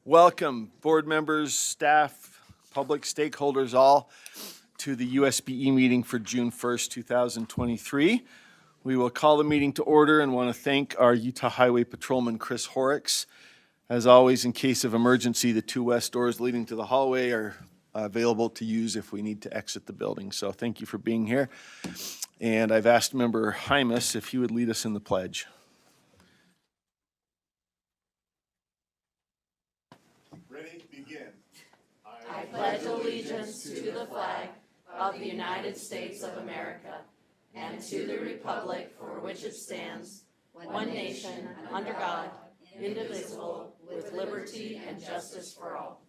Welcome, board members, staff, public stakeholders all, to the USBE meeting for June 1st, 2023. We will call the meeting to order and want to thank our Utah Highway Patrolman, Chris Horrocks. As always, in case of emergency, the two west doors leading to the hallway are available to use if we need to exit the building. So thank you for being here. And I've asked Member Hymas if he would lead us in the pledge. Ready, begin. I pledge allegiance to the flag of the United States of America and to the republic for which it stands, one nation, under God, indivisible, with liberty and justice for all.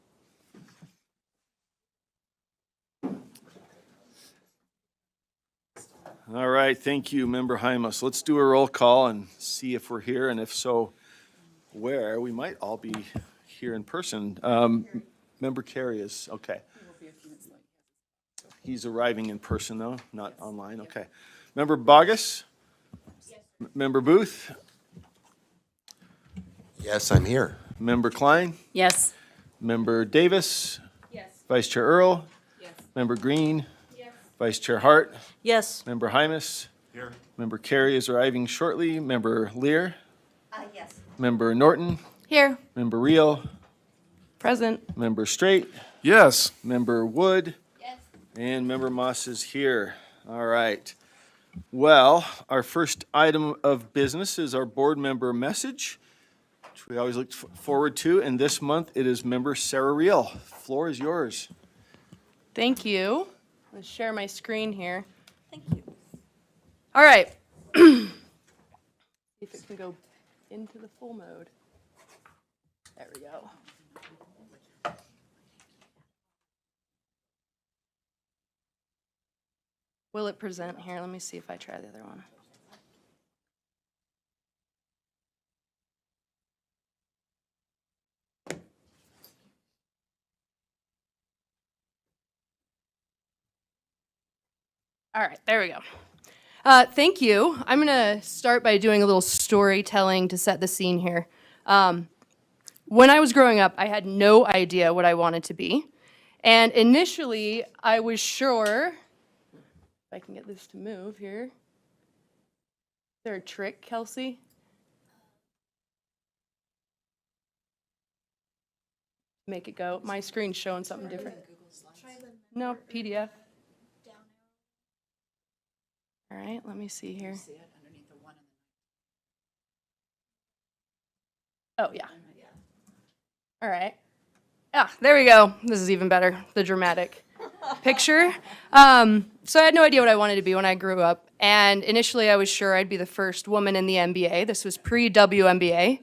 All right, thank you, Member Hymas. Let's do a roll call and see if we're here, and if so, where. We might all be here in person. Member Carey is, okay. He's arriving in person though, not online, okay. Member Bogus? Yes. Member Booth? Yes, I'm here. Member Klein? Yes. Member Davis? Yes. Vice Chair Earl? Yes. Member Green? Yes. Vice Chair Hart? Yes. Member Hymas? Here. Member Carey is arriving shortly. Member Lear? Yes. Member Norton? Here. Member Reel? Present. Member Straight? Yes. Member Wood? Yes. And Member Moss is here. All right. Well, our first item of business is our board member message, which we always look forward to. And this month it is Member Sarah Reel. Floor is yours. Thank you. Let's share my screen here. Thank you. All right. See if it can go into the full mode. There we go. Will it present here? Let me see if I try the other one. All right, there we go. Thank you. I'm going to start by doing a little storytelling to set the scene here. When I was growing up, I had no idea what I wanted to be. And initially, I was sure, if I can get this to move here. Is there a trick, Kelsey? Make it go. My screen's showing something different. No, PDF. All right, let me see here. Oh, yeah. All right. Ah, there we go. This is even better, the dramatic picture. So I had no idea what I wanted to be when I grew up. And initially, I was sure I'd be the first woman in the NBA. This was pre-WNBA.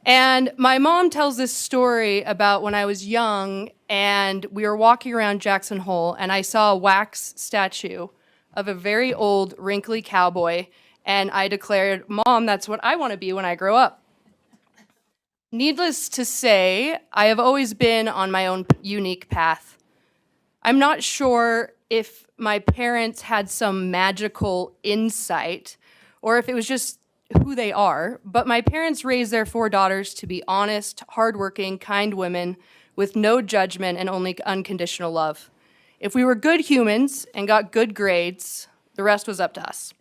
And my mom tells this story about when I was young, and we were walking around Jackson Hole, and I saw a wax statue of a very old, wrinkly cowboy, and I declared, Mom, that's what I want to be when I grow up. Needless to say, I have always been on my own unique path. I'm not sure if my parents had some magical insight or if it was just who they are, but my parents raised their 4 daughters to be honest, hardworking, kind women with no judgment and only unconditional love. If we were good humans and got good grades, the rest was up to us.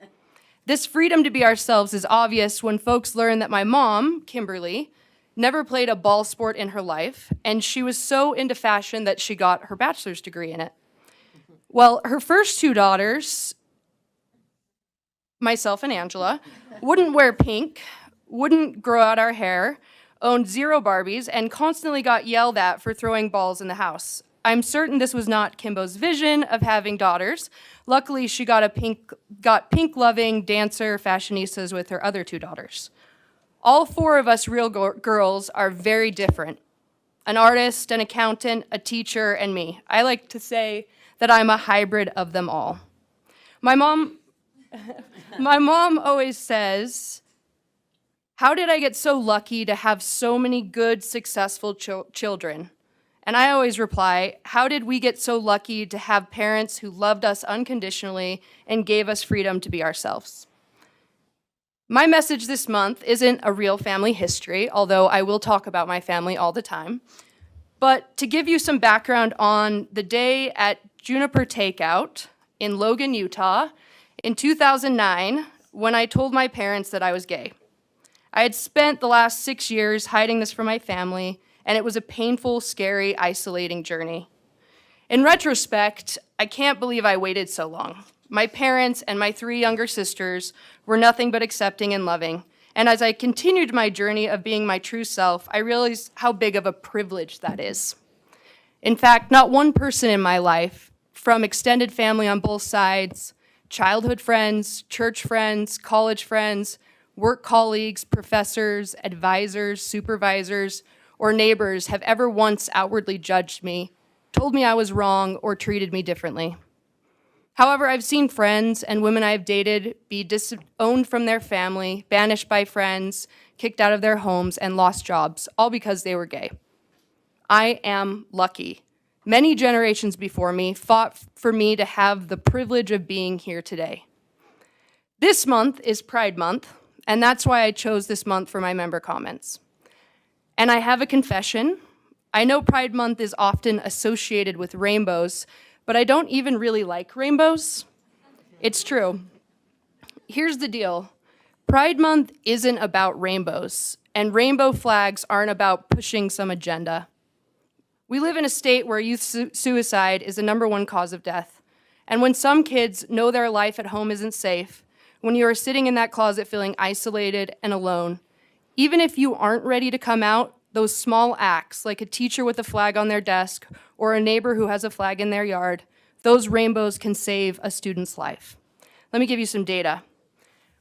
This freedom to be ourselves is obvious when folks learn that my mom, Kimberly, never played a ball sport in her life, and she was so into fashion that she got her bachelor's degree in it. Well, her first 2 daughters, myself and Angela, wouldn't wear pink, wouldn't grow out our hair, owned 0 Barbies, and constantly got yelled at for throwing balls in the house. I'm certain this was not Kimbo's vision of having daughters. Luckily, she got pink-loving dancer fashionistas with her other 2 daughters. All 4 of us real girls are very different. An artist, an accountant, a teacher, and me. I like to say that I'm a hybrid of them all. My mom always says, how did I get so lucky to have so many good, successful children? And I always reply, how did we get so lucky to have parents who loved us unconditionally and gave us freedom to be ourselves? My message this month isn't a real family history, although I will talk about my family all the time, but to give you some background on the day at Juniper Takeout in Logan, Utah, in 2009, when I told my parents that I was gay. I had spent the last 6 years hiding this from my family, and it was a painful, scary, isolating journey. In retrospect, I can't believe I waited so long. My parents and my 3 younger sisters were nothing but accepting and loving, and as I continued my journey of being my true self, I realized how big of a privilege that is. In fact, not one person in my life, from extended family on both sides, childhood friends, church friends, college friends, work colleagues, professors, advisors, supervisors, or neighbors have ever once outwardly judged me, told me I was wrong, or treated me differently. However, I've seen friends and women I have dated be disowned from their family, banished by friends, kicked out of their homes, and lost jobs, all because they were gay. I am lucky. Many generations before me fought for me to have the privilege of being here today. This month is Pride Month, and that's why I chose this month for my member comments. And I have a confession. I know Pride Month is often associated with rainbows, but I don't even really like rainbows. It's true. Here's the deal. Pride Month isn't about rainbows, and rainbow flags aren't about pushing some agenda. We live in a state where youth suicide is the #1 cause of death. And when some kids know their life at home isn't safe, when you are sitting in that closet feeling isolated and alone, even if you aren't ready to come out, those small acts, like a teacher with a flag on their desk or a neighbor who has a flag in their yard, those rainbows can save a student's life. Let me give you some data.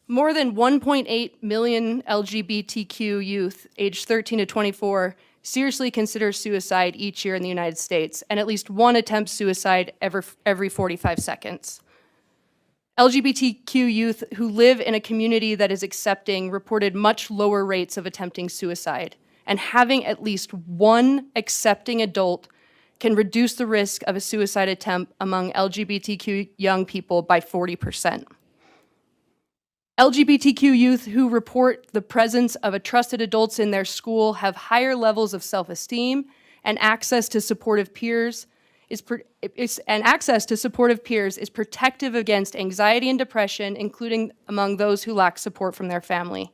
More than 1.8 million LGBTQ youth aged 13 to 24 seriously consider suicide each year in the United States, and at least one attempts suicide every 45 seconds. LGBTQ youth who live in a community that is accepting reported much lower rates of attempting suicide, and having at least one accepting adult can reduce the risk of a suicide attempt among LGBTQ young people by 40%. LGBTQ youth who report the presence of a trusted adults in their school have higher levels of self-esteem, and access to supportive peers is protective against anxiety and depression, including among those who lack support from their family.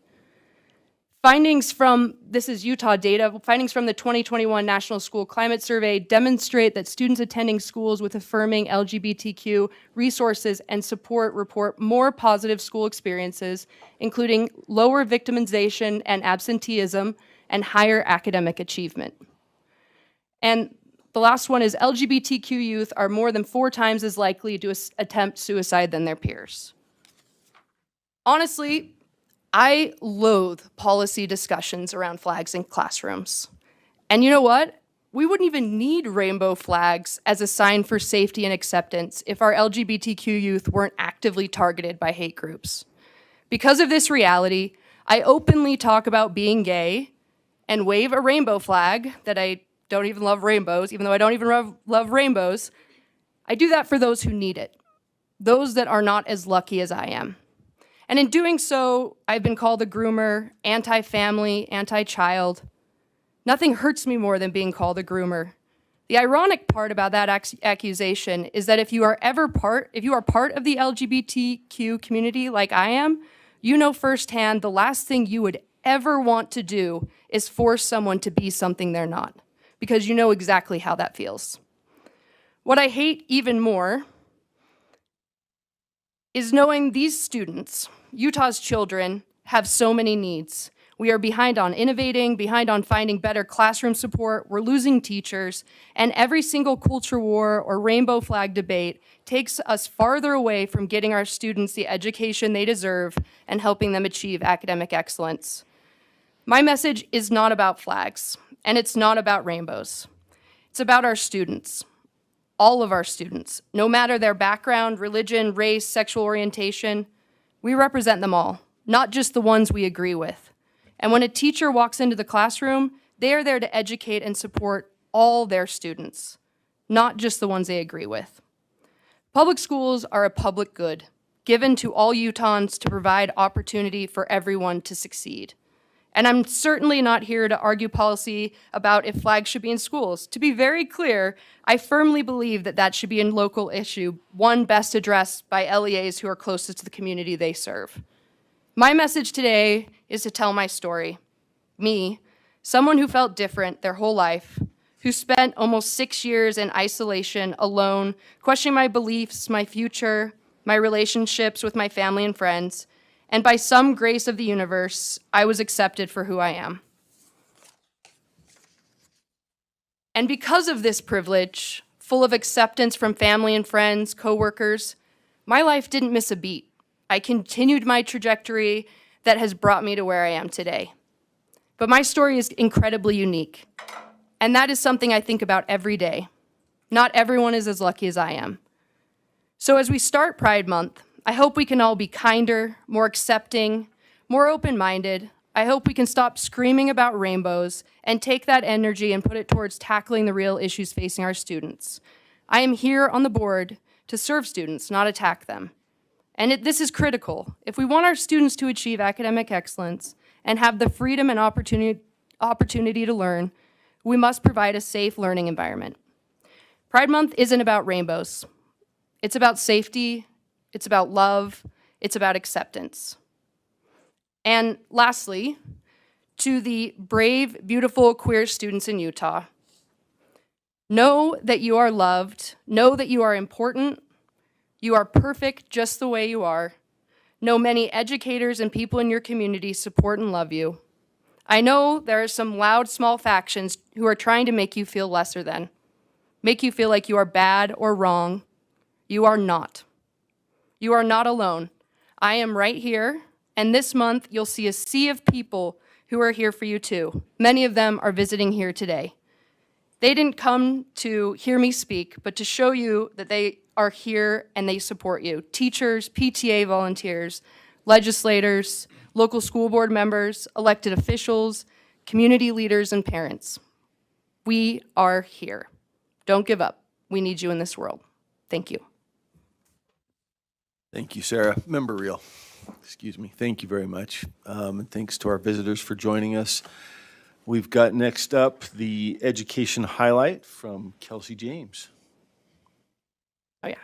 This is Utah data, findings from the 2021 National School Climate Survey demonstrate that students attending schools with affirming LGBTQ resources and support report more positive school experiences, including lower victimization and absenteeism and higher academic achievement. And the last one is LGBTQ youth are more than 4 times as likely to attempt suicide than their peers. Honestly, I loathe policy discussions around flags in classrooms. And you know what? We wouldn't even need rainbow flags as a sign for safety and acceptance if our LGBTQ youth weren't actively targeted by hate groups. Because of this reality, I openly talk about being gay and wave a rainbow flag that I don't even love rainbows, even though I don't even love rainbows. I do that for those who need it, those that are not as lucky as I am. And in doing so, I've been called a groomer, anti-family, anti-child. Nothing hurts me more than being called a groomer. The ironic part about that accusation is that if you are part of the LGBTQ community like I am, you know firsthand the last thing you would ever want to do is force someone to be something they're not, because you know exactly how that feels. What I hate even more is knowing these students, Utah's children, have so many needs. We are behind on innovating, behind on finding better classroom support, we're losing teachers, and every single culture war or rainbow flag debate takes us farther away from getting our students the education they deserve and helping them achieve academic excellence. My message is not about flags, and it's not about rainbows. It's about our students. All of our students, no matter their background, religion, race, sexual orientation, we represent them all, not just the ones we agree with. And when a teacher walks into the classroom, they are there to educate and support all their students, not just the ones they agree with. Public schools are a public good. given to all Utahns to provide opportunity for everyone to succeed. And I'm certainly not here to argue policy about if flags should be in schools. To be very clear, I firmly believe that that should be a local issue, one best addressed by LEAs who are closest to the community they serve. My message today is to tell my story. Me, someone who felt different their whole life, who spent almost 6 years in isolation, alone, questioning my beliefs, my future, my relationships with my family and friends, and by some grace of the universe, I was accepted for who I am. And because of this privilege, full of acceptance from family and friends, coworkers, my life didn't miss a beat. I continued my trajectory that has brought me to where I am today. But my story is incredibly unique, and that is something I think about every day. Not everyone is as lucky as I am. So as we start Pride Month, I hope we can all be kinder, more accepting, more open-minded. I hope we can stop screaming about rainbows and take that energy and put it towards tackling the real issues facing our students. I am here on the board to serve students, not attack them. And this is critical. If we want our students to achieve academic excellence and have the freedom and opportunity to learn, we must provide a safe learning environment. Pride Month isn't about rainbows. It's about safety, it's about love, it's about acceptance. And lastly, to the brave, beautiful queer students in Utah, know that you are loved, know that you are important, you are perfect just the way you are. Know many educators and people in your community support and love you. I know there are some loud, small factions who are trying to make you feel lesser than, make you feel like you are bad or wrong. You are not. You are not alone. I am right here, and this month you'll see a sea of people who are here for you too. Many of them are visiting here today. They didn't come to hear me speak, but to show you that they are here and they support you. Teachers, PTA volunteers, legislators, local school board members, elected officials, community leaders, and parents. We are here. Don't give up. We need you in this world. Thank you. Thank you, Sarah. Member Reel. Excuse me. Thank you very much. And thanks to our visitors for joining us. We've got next up the education highlight from Kelsey James. Oh, yeah.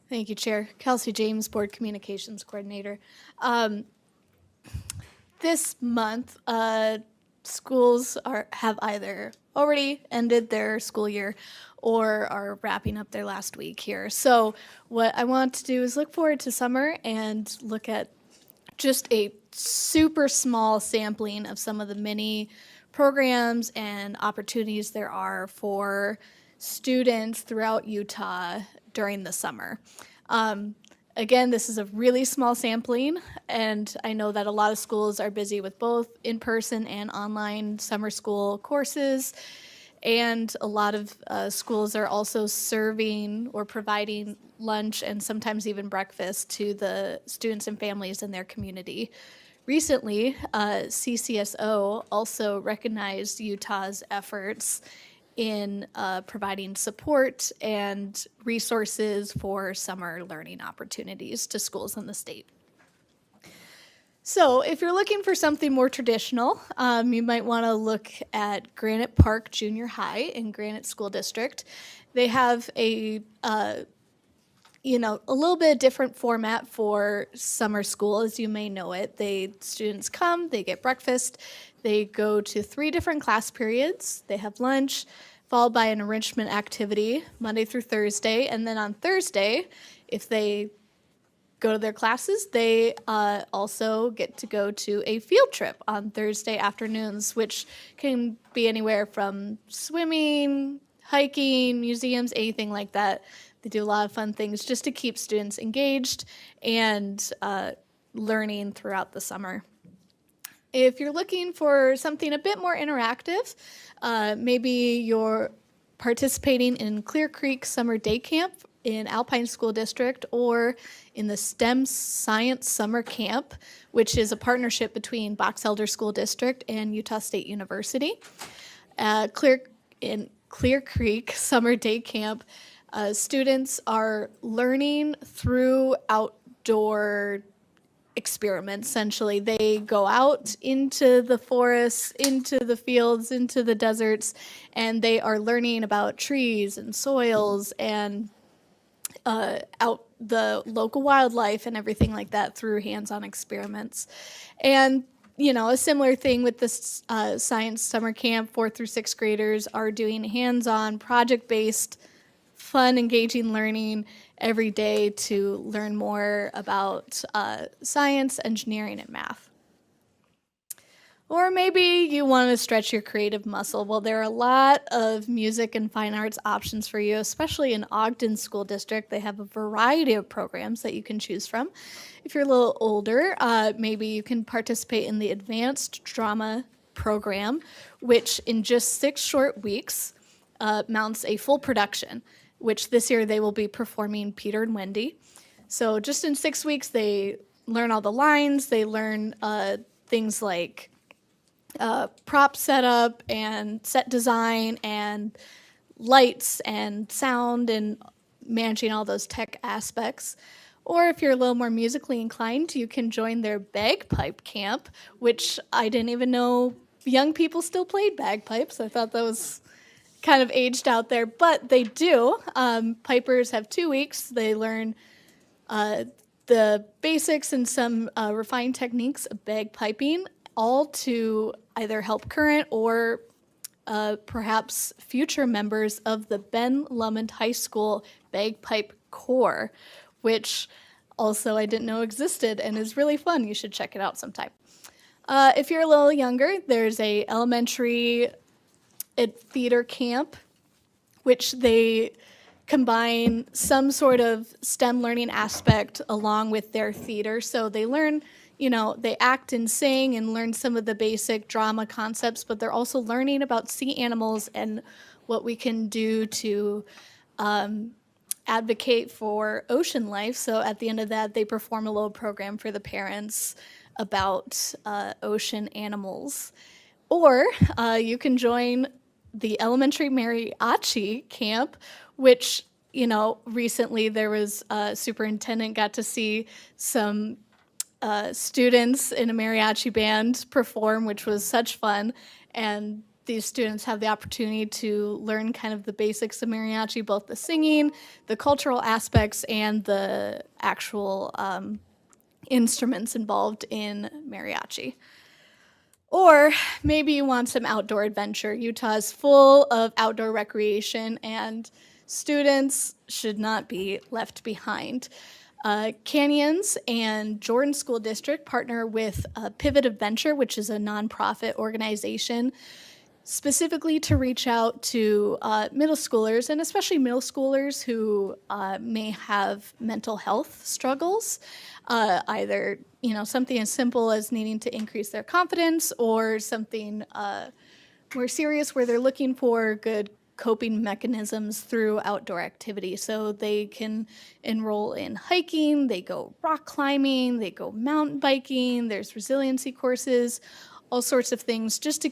Thank you, Chair. Kelsey James, Board Communications Coordinator. This month, schools have either already ended their school year or are wrapping up their last week here. So what I want to do is look forward to summer and look at just a super small sampling of some of the many programs and opportunities there are for students throughout Utah during the summer. Again, this is a really small sampling, and I know that a lot of schools are busy with both in-person and online summer school courses, and a lot of schools are also serving or providing lunch and sometimes even breakfast to the students and families in their community. Recently, CCSO also recognized Utah's efforts in providing support and resources for summer learning opportunities to schools in the state. So if you're looking for something more traditional, you might want to look at Granite Park Junior High in Granite School District. They have a little bit different format for summer school, as you may know it. Students come, they get breakfast, they go to 3 different class periods, they have lunch, followed by an enrichment activity Monday through Thursday, and then on Thursday, if they go to their classes, they also get to go to a field trip on Thursday afternoons, which can be anywhere from swimming, hiking, museums, anything like that. They do a lot of fun things just to keep students engaged and learning throughout the summer. If you're looking for something a bit more interactive, maybe you're participating in Clear Creek Summer Day Camp in Alpine School District or in the STEM Science Summer Camp, which is a partnership between Box Elder School District and Utah State University. In Clear Creek Summer Day Camp, students are learning through outdoor experiments. Essentially, they go out into the forests, into the fields, into the deserts, and they are learning about trees and soils and out the local wildlife and everything like that through hands-on experiments. And a similar thing with this science summer camp, 4th through 6th graders are doing hands-on project-based fun, engaging learning every day to learn more about science, engineering, and math. Or maybe you want to stretch your creative muscle. Well, there are a lot of music and fine arts options for you, especially in Ogden School District. They have a variety of programs that you can choose from. If you're a little older, maybe you can participate in the Advanced Drama program, which in just 6 short weeks mounts a full production, which this year they will be performing Peter and Wendy. So just in 6 weeks, they learn all the lines, they learn things like prop setup and set design and lights and sound and managing all those tech aspects. Or if you're a little more musically inclined, you can join their bagpipe camp, which I didn't even know young people still played bagpipes. I thought that was kind of aged out there, but they do. Pipers have 2 weeks. They learn the basics and some refined techniques of bagpiping, all to either help current or perhaps future members of the Ben Lomond High School Bagpipe Corps, which also I didn't know existed and is really fun. You should check it out sometime. If you're a little younger, there's a elementary theater camp, which they combine some sort of STEM learning aspect along with their theater. So they learn, they act and sing and learn some of the basic drama concepts, but they're also learning about sea animals and what we can do to advocate for ocean life. So at the end of that, they perform a little program for the parents about ocean animals. Or you can join the elementary mariachi camp, which, recently there was a superintendent got to see some students in a mariachi band perform, which was such fun. And these students have the opportunity to learn kind of the basics of mariachi, both the singing, the cultural aspects, and the actual instruments involved in mariachi. Or maybe you want some outdoor adventure. Utah is full of outdoor recreation, and students should not be left behind. Canyons and Jordan School District partner with Pivot Adventure, which is a nonprofit organization specifically to reach out to middle schoolers, and especially middle schoolers who may have mental health struggles, either something as simple as needing to increase their confidence, or something more serious where they're looking for good coping mechanisms through outdoor activity. So they can enroll in hiking, they go rock climbing, they go mountain biking, there's resiliency courses, all sorts of things just to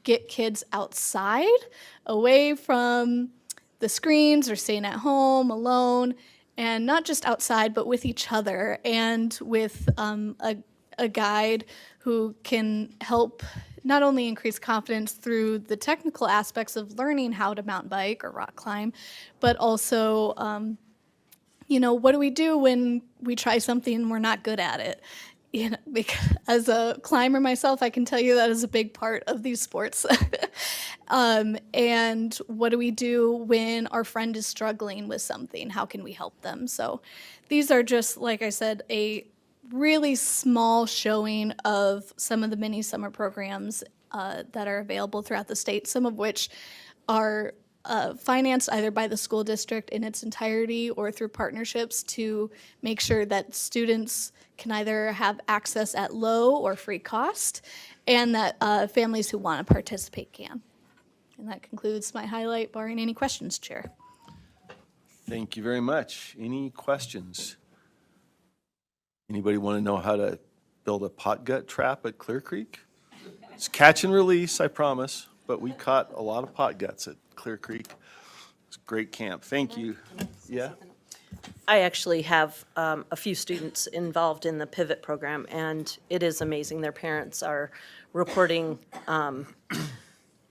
get kids outside, away from the screens or staying at home alone, and not just outside, but with each other and with a guide who can help not only increase confidence through the technical aspects of learning how to mountain bike or rock climb, but also, what do we do when we try something and we're not good at it? Because as a climber myself, I can tell you that is a big part of these sports. And what do we do when our friend is struggling with something? How can we help them? So these are just, like I said, a really small showing of some of the mini summer programs that are available throughout the state, some of which are financed either by the school district in its entirety or through partnerships to make sure that students can either have access at low or free cost, and that families who want to participate can. And that concludes my highlight, barring any questions, Chair. Thank you very much. Any questions? Anybody want to know how to build a pot gut trap at Clear Creek? It's catch and release, I promise, but we caught a lot of pot guts at Clear Creek. It's a great camp. Thank you. Yeah? I actually have a few students involved in the Pivot program, and it is amazing. Their parents are reporting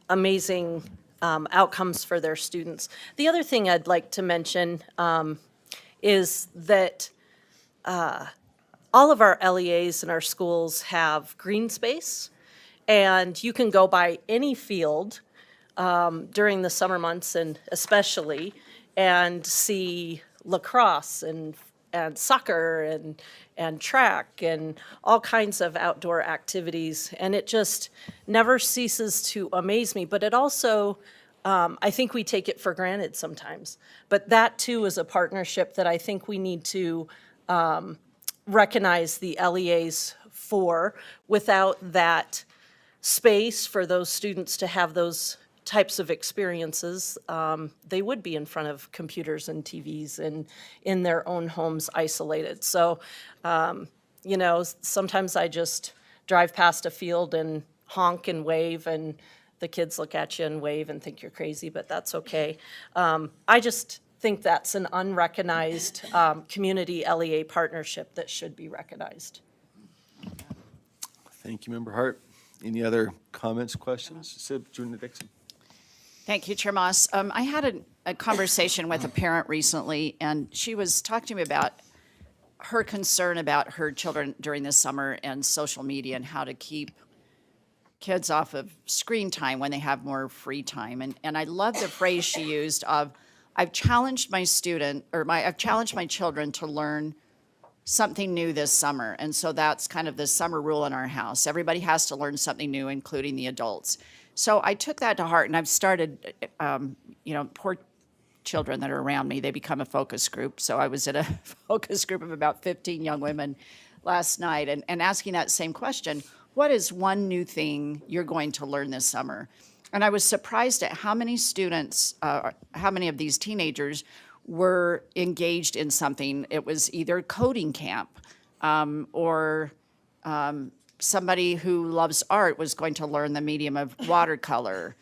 amazing outcomes for their students. The other thing I'd like to mention is that all of our LEAs in our schools have green space, and you can go by any field during the summer months and especially, and see lacrosse and soccer and track and all kinds of outdoor activities. And it just never ceases to amaze me. But it also, I think we take it for granted sometimes. But that too is a partnership that I think we need to recognize the LEAs for. Without that space for those students to have those types of experiences, they would be in front of computers and TVs and in their own homes isolated. So, you know, sometimes I just drive past a field and honk and wave, and the kids look at you and wave and think you're crazy, but that's okay. I just think that's an unrecognized community LEA partnership that should be recognized. Thank you, Member Hart. Any other comments, questions? Junior Dixon. Thank you, Chair Moss. I had a conversation with a parent recently, and she was talking to me about her concern about her children during the summer and social media and how to keep kids off of screen time when they have more free time. And I love the phrase she used of, I've challenged my children to learn something new this summer. And so that's kind of the summer rule in our house. Everybody has to learn something new, including the adults. So I took that to heart, and I've started, poor children that are around me, they become a focus group. So I was at a focus group of about 15 young women last night and asking that same question, what is one new thing you're going to learn this summer? And I was surprised at how many students, how many of these teenagers were engaged in something. It was either coding camp or somebody who loves art was going to learn the medium of watercolor.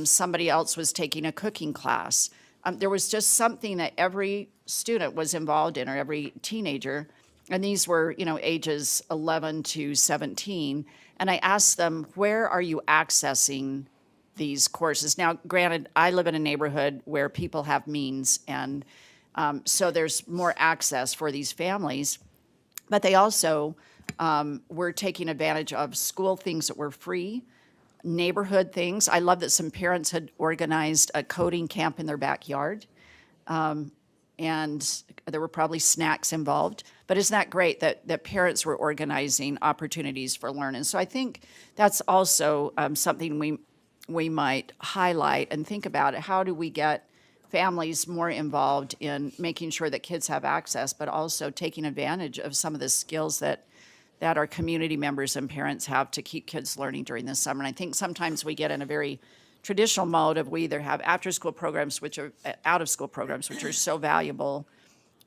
Somebody else was taking a cooking class. There was just something that every student was involved in, or every teenager. And these were, ages 11 to 17. And I asked them, where are you accessing these courses? Now, granted, I live in a neighborhood where people have means, and so there's more access for these families. But they also were taking advantage of school things that were free, neighborhood things. I love that some parents had organized a coding camp in their backyard, and there were probably snacks involved. But isn't that great that parents were organizing opportunities for learning? So I think that's also something we might highlight and think about. How do we get families more involved in making sure that kids have access, but also taking advantage of some of the skills that our community members and parents have to keep kids learning during the summer. And I think sometimes we get in a very traditional mode of, we either have after-school programs, which are out-of-school programs, which are so valuable,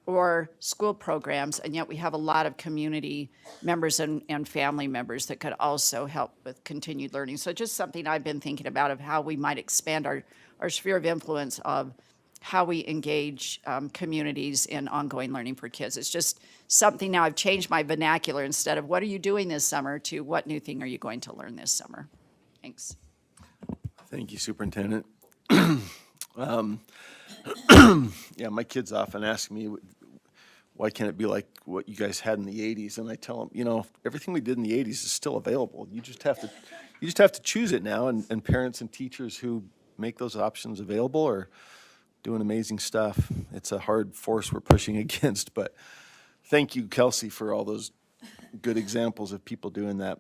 or school programs, and yet we have a lot of community members and family members that could also help with continued learning. So just something I've been thinking about, of how we might expand our sphere of influence of how we engage communities in ongoing learning for kids. It's just something now I've changed my vernacular, instead of what are you doing this summer to what new thing are you going to learn this summer? Thanks. Thank you, Superintendent. Yeah, my kids often ask me, why can't it be like what you guys had in the 80s? And I tell them, everything we did in the 80s is still available. You just have to choose it now, and parents and teachers who make those options available are doing amazing stuff. It's a hard force we're pushing against, but thank you, Kelsey, for all those good examples of people doing that.